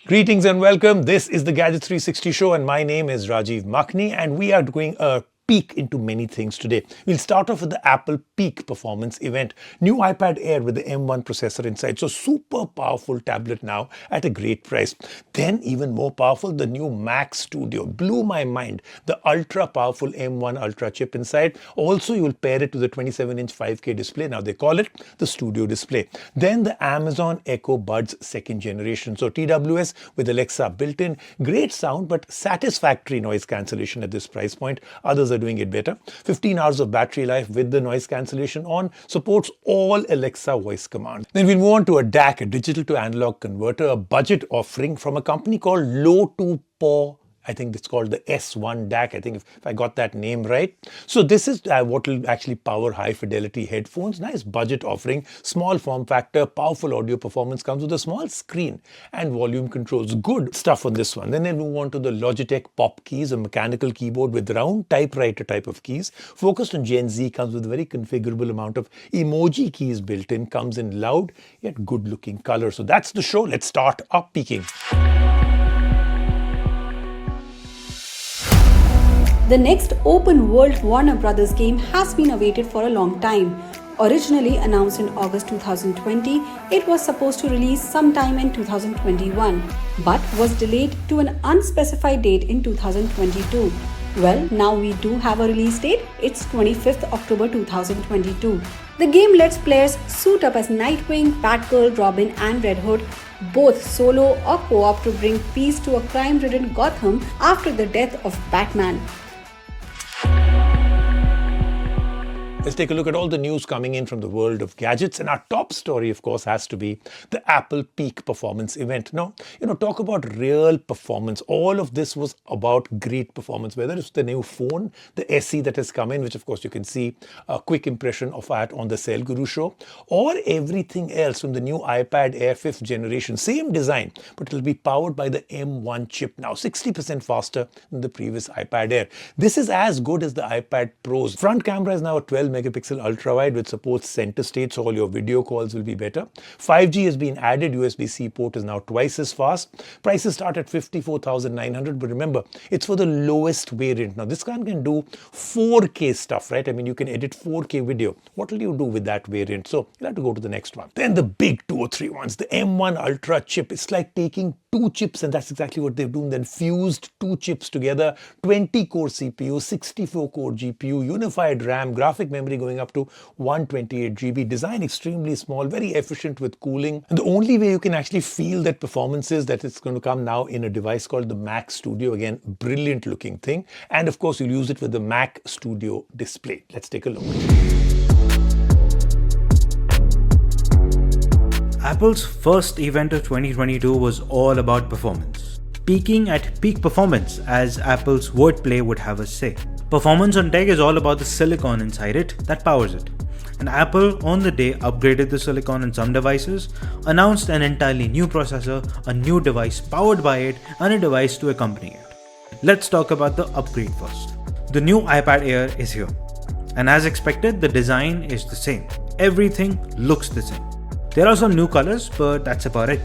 Greetings and welcome. This is the Gadget 360 show and my name is Rajiv Makhni and we are doing a peek into many things today. We'll start off with the Apple Peak Performance event. New iPad Air with the M1 processor inside. So super powerful tablet now at a great price. Then even more powerful, the new Mac Studio. Blew my mind. The ultra powerful M1 Ultra chip inside. Also you'll pair it to the 27-inch 5K display. Now they call it the Studio Display. Then the Amazon Echo Buds 2nd generation. So TWS with Alexa built in. Great sound but satisfactory noise cancellation at this price point. Others are doing it better. 15 hours of battery life with the noise cancellation on. Supports all Alexa voice commands. Then we'll move on to a DAC, a digital to analog converter, a budget offering from a company called Low to Poor. I think it's called the S1 DAC. I think if I got that name right. So this is what will actually power high fidelity headphones. Nice budget offering, small form factor, powerful audio performance, comes with a small screen and volume controls. Good stuff on this one. Then we move on to the Logitech Pop Keys, a mechanical keyboard with round typewriter type of keys. Focused on Gen Z, comes with a very configurable amount of emoji keys built in, comes in loud yet good looking color. So that's the show. Let's start our peeking. The next open-world Warner Bros. Game has been awaited for a long time. Originally announced in August 2020, it was supposed to release sometime in 2021, but was delayed to an unspecified date in 2022. Well, now we do have a release date. It's 25th October 2022. The game lets players suit up as Nightwing, Batgirl, Robin and Red Hood, both solo or co-op, to bring peace to a crime-ridden Gotham after the death of Batman. Let's take a look at all the news coming in from the world of gadgets. And our top story, of course, has to be the Apple Peak Performance event. Now, talk about real performance. All of this was about great performance, whether it's the new phone, the SE that has come in, which of course you can see a quick impression of that on the Cell Guru show, or everything else from the new iPad Air 5th generation. Same design, but it'll be powered by the M1 chip now, 60% faster than the previous iPad Air. This is as good as the iPad Pro's. Front camera is now a 12 megapixel ultra wide which supports center stage, so all your video calls will be better. 5G has been added. USB-C port is now twice as fast. Prices start at 54,900, but remember, it's for the lowest variant. Now this can do 4K stuff, right? I mean, you can edit 4K video. What will you do with that variant? So you'll have to go to the next one. Then the big 2 or 3 ones, the M1 Ultra chip. It's like taking 2 chips, and that's exactly what they've done. Then fused 2 chips together, 20-core CPU, 64-core GPU, unified RAM, graphic memory going up to 128 GB. Design extremely small, very efficient with cooling. And the only way you can actually feel that performance is that it's going to come now in a device called the Mac Studio. Again, brilliant looking thing. And of course, you'll use it with the Mac Studio display. Let's take a look. Apple's first event of 2022 was all about performance. Peaking at peak performance, as Apple's wordplay would have us say. Performance on tech is all about the silicon inside it that powers it. And Apple on the day upgraded the silicon in some devices, announced an entirely new processor, a new device powered by it, and a device to accompany it. Let's talk about the upgrade first. The new iPad Air is here. And as expected, the design is the same. Everything looks the same. There are some new colors, but that's about it.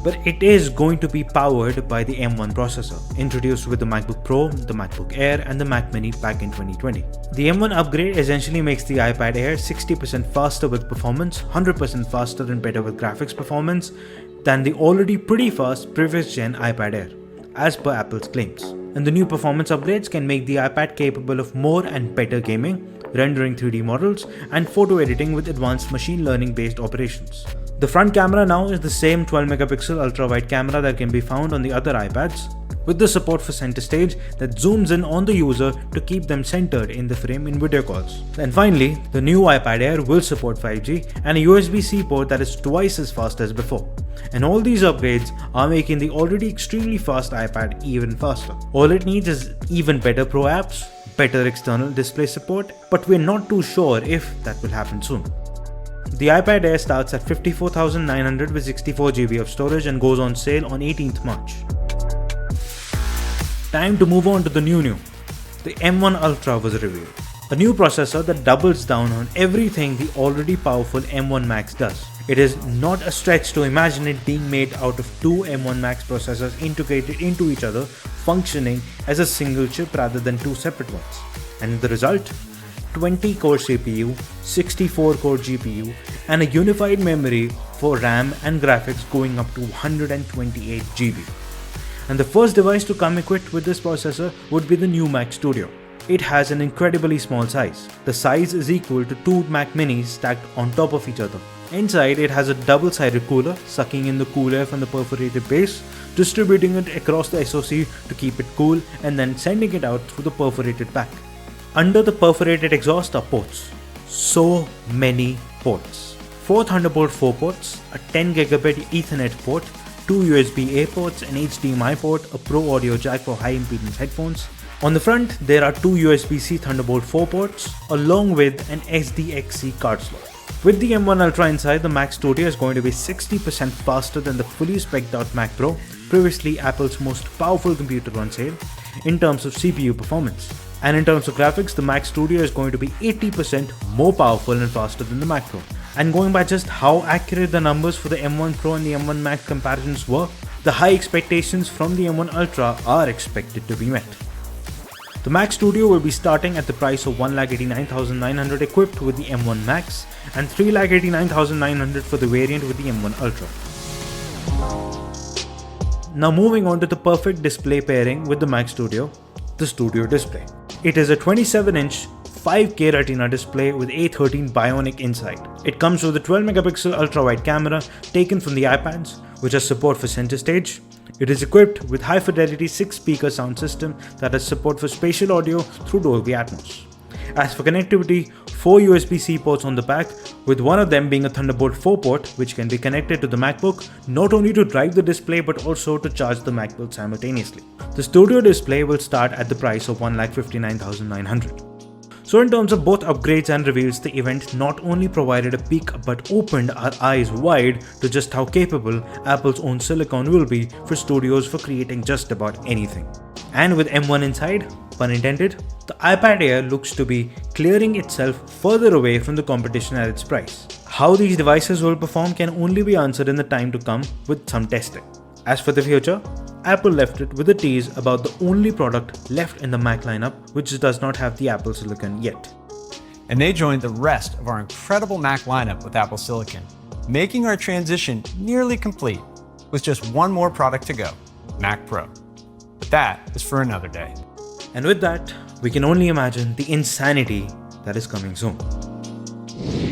But it is going to be powered by the M1 processor, introduced with the MacBook Pro, the MacBook Air and the Mac Mini back in 2020. The M1 upgrade essentially makes the iPad Air 60% faster with performance, 100% faster and better with graphics performance than the already pretty fast previous gen iPad Air, as per Apple's claims. And the new performance upgrades can make the iPad capable of more and better gaming, rendering 3D models, and photo editing with advanced machine learning based operations. The front camera now is the same 12 megapixel ultra wide camera that can be found on the other iPads, with the support for center stage that zooms in on the user to keep them centered in the frame in video calls. And finally, the new iPad Air will support 5G and a USB-C port that is twice as fast as before. And all these upgrades are making the already extremely fast iPad even faster. All it needs is even better Pro apps, better external display support, but we're not too sure if that will happen soon. The iPad Air starts at 54,900 with 64 GB of storage and goes on sale on 18th March. Time to move on to the new. The M1 Ultra was revealed. A new processor that doubles down on everything the already powerful M1 Max does. It is not a stretch to imagine it being made out of two M1 Max processors integrated into each other, functioning as a single chip rather than two separate ones. And the result? 20-core CPU, 64-core GPU, and a unified memory for RAM and graphics going up to 128 GB. And the first device to come equipped with this processor would be the new Mac Studio. It has an incredibly small size. The size is equal to two Mac Minis stacked on top of each other. Inside, it has a double-sided cooler, sucking in the cool air from the perforated base, distributing it across the SoC to keep it cool, and then sending it out through the perforated back. Under the perforated exhaust are ports. So many ports. 4 Thunderbolt 4 ports, a 10 gigabit Ethernet port, 2 USB-A ports, an HDMI port, a Pro Audio jack for high impedance headphones. On the front, there are 2 USB-C Thunderbolt 4 ports, along with an SDXC card slot. With the M1 Ultra inside, the Mac Studio is going to be 60% faster than the fully spec'd out Mac Pro, previously Apple's most powerful computer on sale, in terms of CPU performance. And in terms of graphics, the Mac Studio is going to be 80% more powerful and faster than the Mac Pro. And going by just how accurate the numbers for the M1 Pro and the M1 Max comparisons were, the high expectations from the M1 Ultra are expected to be met. The Mac Studio will be starting at the price of 1,89,900 equipped with the M1 Max and 3,89,900 for the variant with the M1 Ultra. Now moving on to the perfect display pairing with the Mac Studio, the Studio Display. It is a 27-inch 5K Retina display with A13 Bionic inside. It comes with a 12 megapixel ultra-wide camera taken from the iPads, which has support for center stage. It is equipped with high-fidelity 6-speaker sound system that has support for spatial audio through Dolby Atmos. As for connectivity, 4 USB-C ports on the back, with one of them being a Thunderbolt 4 port which can be connected to the MacBook not only to drive the display but also to charge the MacBook simultaneously. The Studio Display will start at the price of 1,59,900. So in terms of both upgrades and reveals, the event not only provided a peek but opened our eyes wide to just how capable Apple's own silicon will be for studios for creating just about anything. And with M1 inside, pun intended, the iPad Air looks to be clearing itself further away from the competition at its price. How these devices will perform can only be answered in the time to come with some testing. As for the future, Apple left it with a tease about the only product left in the Mac lineup which does not have the Apple Silicon yet. And they joined the rest of our incredible Mac lineup with Apple Silicon, making our transition nearly complete with just one more product to go, Mac Pro. But that is for another day. And with that, we can only imagine the insanity that is coming soon.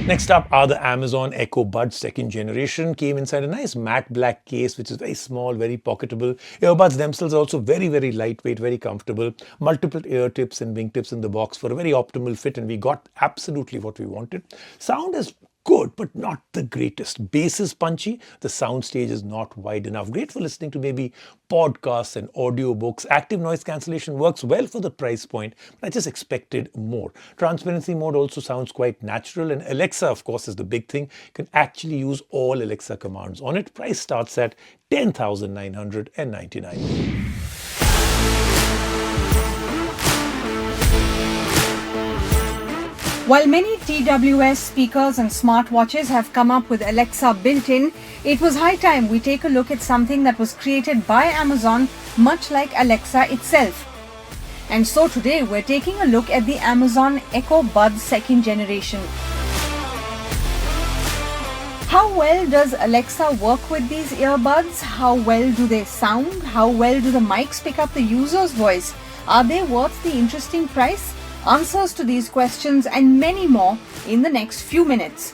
Next up are the Amazon Echo Buds 2nd generation. Came inside a nice matte black case, which is very small, very pocketable. Earbuds themselves are also very, very lightweight, very comfortable. Multiple ear tips and wing tips in the box for a very optimal fit, and we got absolutely what we wanted. Sound is good, but not the greatest. Bass is punchy. The sound stage is not wide enough. Great for listening to maybe podcasts and audiobooks. Active noise cancellation works well for the price point, but I just expected more. Transparency mode also sounds quite natural, and Alexa, of course, is the big thing. You can actually use all Alexa commands on it. Price starts at $10,999. While many TWS speakers and smartwatches have come up with Alexa built-in, it was high time we take a look at something that was created by Amazon, much like Alexa itself. And so today we're taking a look at the Amazon Echo Buds 2nd generation. How well does Alexa work with these earbuds? How well do they sound? How well do the mics pick up the user's voice? Are they worth the interesting price? Answers to these questions and many more in the next few minutes.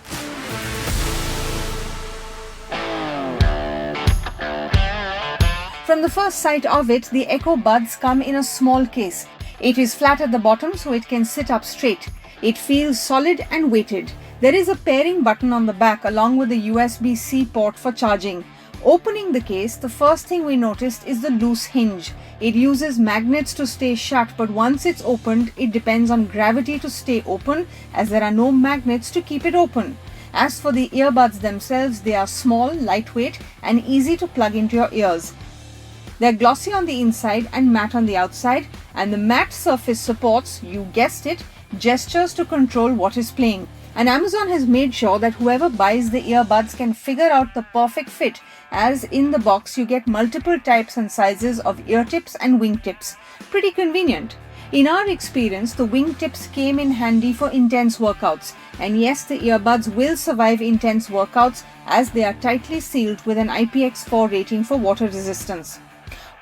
From the first sight of it, the Echo Buds come in a small case. It is flat at the bottom so it can sit up straight. It feels solid and weighted. There is a pairing button on the back along with a USB-C port for charging. Opening the case, the first thing we noticed is the loose hinge. It uses magnets to stay shut, but once it's opened, it depends on gravity to stay open as there are no magnets to keep it open. As for the earbuds themselves, they are small, lightweight and easy to plug into your ears. They're glossy on the inside and matte on the outside, and the matte surface supports, you guessed it, gestures to control what is playing. And Amazon has made sure that whoever buys the earbuds can figure out the perfect fit, as in the box you get multiple types and sizes of ear tips and wingtips. Pretty convenient. In our experience, the wingtips came in handy for intense workouts, and yes, the earbuds will survive intense workouts as they are tightly sealed with an IPX4 rating for water resistance.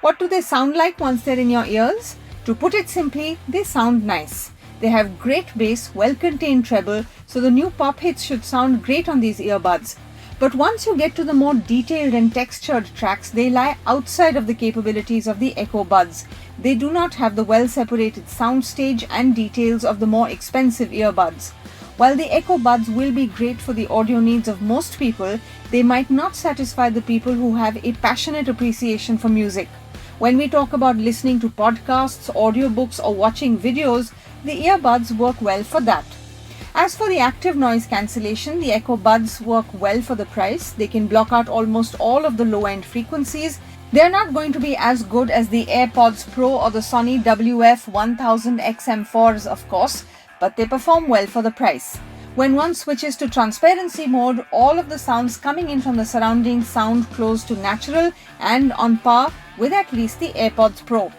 What do they sound like once they're in your ears? To put it simply, they sound nice. They have great bass, well-contained treble, so the new pop hits should sound great on these earbuds. But once you get to the more detailed and textured tracks, they lie outside of the capabilities of the Echo Buds. They do not have the well-separated soundstage and details of the more expensive earbuds. While the Echo Buds will be great for the audio needs of most people, they might not satisfy the people who have a passionate appreciation for music. When we talk about listening to podcasts, audiobooks, or watching videos, the earbuds work well for that. As for the active noise cancellation, the Echo Buds work well for the price. They can block out almost all of the low-end frequencies. They're not going to be as good as the AirPods Pro or the Sony WF-1000XM4s, of course, but they perform well for the price. When one switches to transparency mode, all of the sounds coming in from the surroundings sound close to natural and on par with at least the AirPods Pro.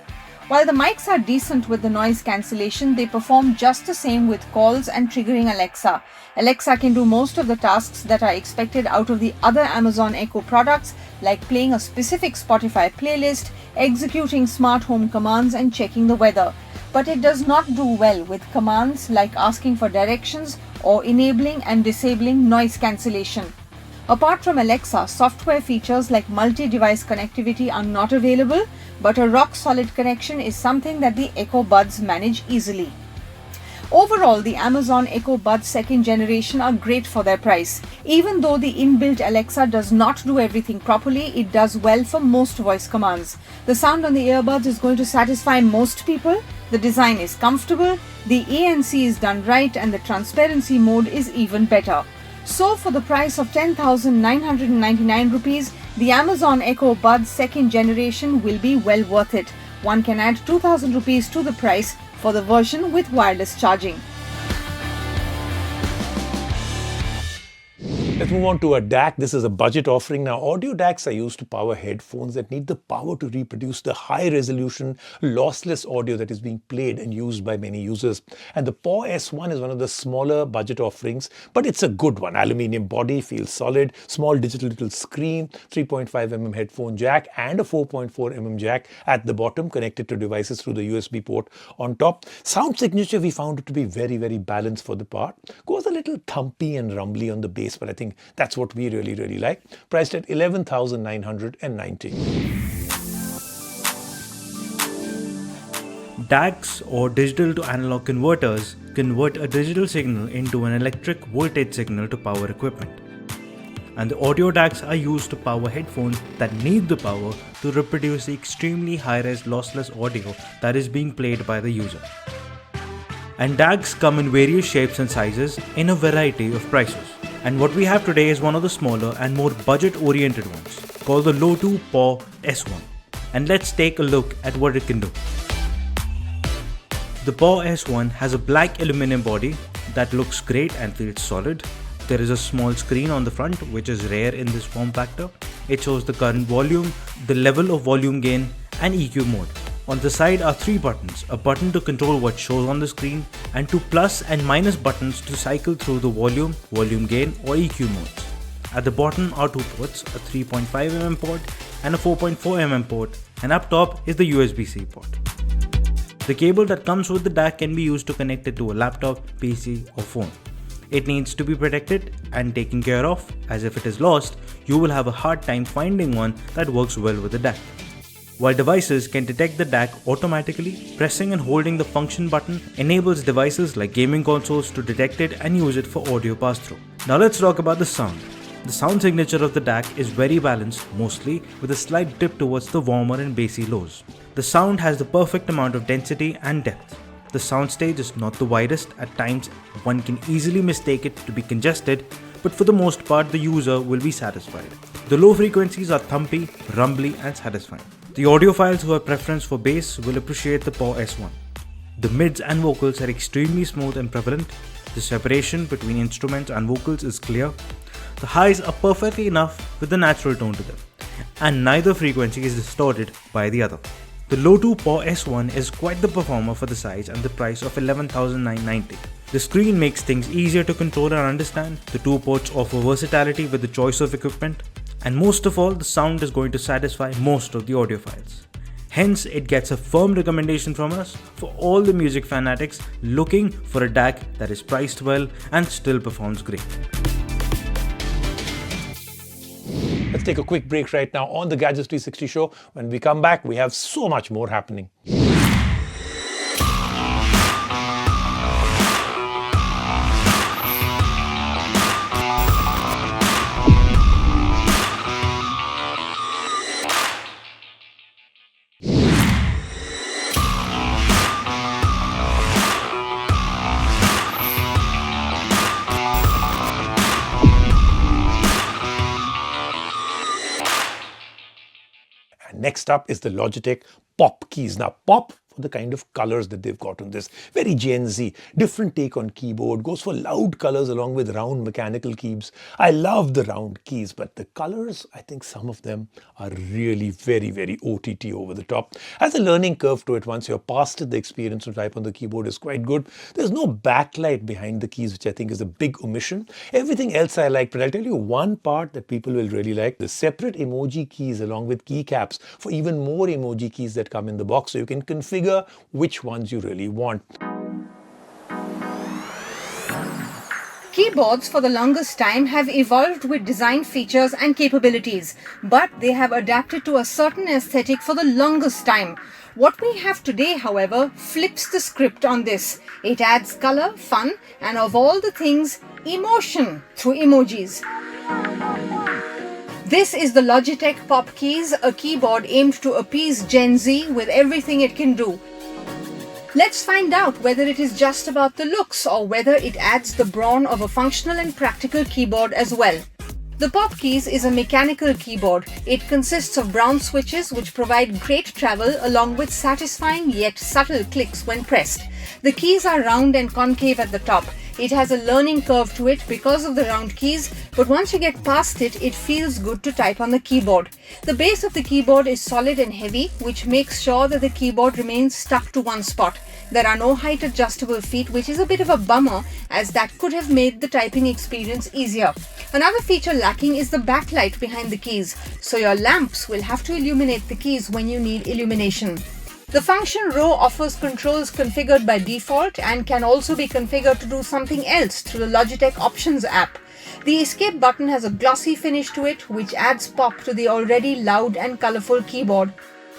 While the mics are decent with the noise cancellation, they perform just the same with calls and triggering Alexa. Alexa can do most of the tasks that are expected out of the other Amazon Echo products, like playing a specific Spotify playlist, executing smart home commands, and checking the weather. But it does not do well with commands like asking for directions or enabling and disabling noise cancellation. Apart from Alexa, software features like multi-device connectivity are not available, but a rock-solid connection is something that the Echo Buds manage easily. Overall, the Amazon Echo Buds second generation are great for their price. Even though the inbuilt Alexa does not do everything properly, it does well for most voice commands. The sound on the earbuds is going to satisfy most people. The design is comfortable, the ANC is done right, and the transparency mode is even better. So for the price of 10,999 rupees, the Amazon Echo Buds second generation will be well worth it. One can add 2,000 rupees to the price for the version with wireless charging. Let's move on to a DAC. This is a budget offering. Now, audio DACs are used to power headphones that need the power to reproduce the high-resolution, lossless audio that is being played and used by many users. And the PAW S1 is one of the smaller budget offerings, but it's a good one. Aluminium body, feels solid, small digital little screen, 3.5mm headphone jack, and a 4.4mm jack at the bottom, connected to devices through the USB port on top. Sound signature, we found it to be very, very balanced for the part. Goes a little thumpy and rumbly on the bass, but I think that's what we really like. Priced at 11,990. DACs, or digital to analog converters, convert a digital signal into an electric voltage signal to power equipment. And the audio DACs are used to power headphones that need the power to reproduce the extremely high-res lossless audio that is being played by the user. And DACs come in various shapes and sizes in a variety of prices. And what we have today is one of the smaller and more budget-oriented ones, called the Lotu PAW S1. And let's take a look at what it can do. The PAW S1 has a black aluminum body that looks great and feels solid. There is a small screen on the front, which is rare in this form factor. It shows the current volume, the level of volume gain, and EQ mode. On the side are 3 buttons, a button to control what shows on the screen, and 2 plus and minus buttons to cycle through the volume, volume gain, or EQ modes. At the bottom are 2 ports, a 3.5mm port and a 4.4mm port, and up top is the USB-C port. The cable that comes with the DAC can be used to connect it to a laptop, PC, or phone. It needs to be protected and taken care of, as if it is lost, you will have a hard time finding one that works well with the DAC. While devices can detect the DAC automatically, pressing and holding the function button enables devices like gaming consoles to detect it and use it for audio pass-through. Now let's talk about the sound. The sound signature of the DAC is very balanced, mostly with a slight dip towards the warmer and bassy lows. The sound has the perfect amount of density and depth. The soundstage is not the widest. At times, one can easily mistake it to be congested, but for the most part, the user will be satisfied. The low frequencies are thumpy, rumbly, and satisfying. The audiophiles who have preference for bass will appreciate the PAW S1. The mids and vocals are extremely smooth and prevalent. The separation between instruments and vocals is clear. The highs are perfectly enough with the natural tone to them, and neither frequency is distorted by the other. The Lotu PAW S1 is quite the performer for the size and the price of $11,990. The screen makes things easier to control and understand, the two ports offer versatility with the choice of equipment, and most of all, the sound is going to satisfy most of the audiophiles. Hence, it gets a firm recommendation from us for all the music fanatics looking for a DAC that is priced well and still performs great. Let's take a quick break right now on the Gadgets 360 show. When we come back, we have so much more happening. Next up is the Logitech Pop keys. Now, Pop for the kind of colors that they've got on this. Very Gen Z, different take on keyboard, goes for loud colors along with round mechanical keys. I love the round keys, but the colors, I think some of them are really very, very OTT over the top. Has a learning curve to it. Once you're past it, the experience to type on the keyboard is quite good. There's no backlight behind the keys, which I think is a big omission. Everything else I like, but I'll tell you one part that people will really like. The separate emoji keys along with keycaps for even more emoji keys that come in the box, so you can configure which ones you really want. Keyboards for the longest time have evolved with design features and capabilities, but they have adapted to a certain aesthetic for the longest time. What we have today, however, flips the script on this. It adds color, fun, and of all the things, emotion through emojis. This is the Logitech Pop Keys, a keyboard aimed to appease Gen Z with everything it can do. Let's find out whether it is just about the looks or whether it adds the brawn of a functional and practical keyboard as well. The Pop Keys is a mechanical keyboard. It consists of brown switches which provide great travel along with satisfying yet subtle clicks when pressed. The keys are round and concave at the top. It has a learning curve to it because of the round keys, but once you get past it, it feels good to type on the keyboard. The base of the keyboard is solid and heavy, which makes sure that the keyboard remains stuck to one spot. There are no height adjustable feet, which is a bit of a bummer as that could have made the typing experience easier. Another feature lacking is the backlight behind the keys, so your lamps will have to illuminate the keys when you need illumination. The function row offers controls configured by default and can also be configured to do something else through the Logitech Options app. The escape button has a glossy finish to it, which adds pop to the already loud and colorful keyboard.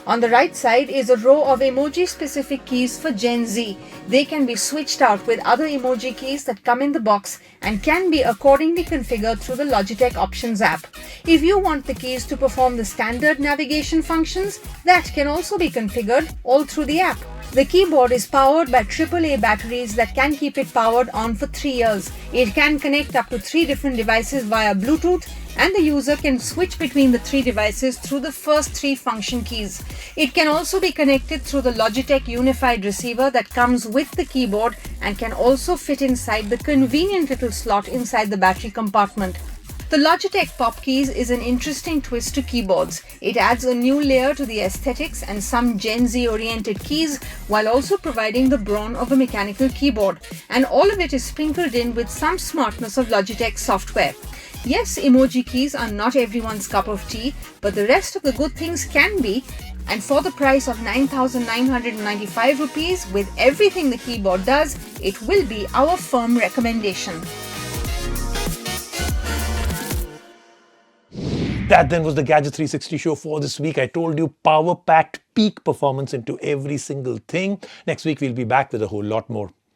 On the right side is a row of emoji-specific keys for Gen Z. They can be switched out with other emoji keys that come in the box and can be accordingly configured through the Logitech Options app. If you want the keys to perform the standard navigation functions, that can also be configured all through the app. The keyboard is powered by AAA batteries that can keep it powered on for 3 years. It can connect up to 3 different devices via Bluetooth, and the user can switch between the 3 devices through the first 3 function keys. It can also be connected through the Logitech Unified Receiver that comes with the keyboard and can also fit inside the convenient little slot inside the battery compartment. The Logitech Pop Keys is an interesting twist to keyboards. It adds a new layer to the aesthetics and some Gen Z-oriented keys while also providing the brawn of a mechanical keyboard. And all of it is sprinkled in with some smartness of Logitech software. Yes, emoji keys are not everyone's cup of tea, but the rest of the good things can be. And for the price of 9,995 rupees, with everything the keyboard does, it will be our firm recommendation. That then was the Gadget 360 show for this week. I told you, power-packed peak performance into every single thing. Next week, we'll be back with a whole lot more.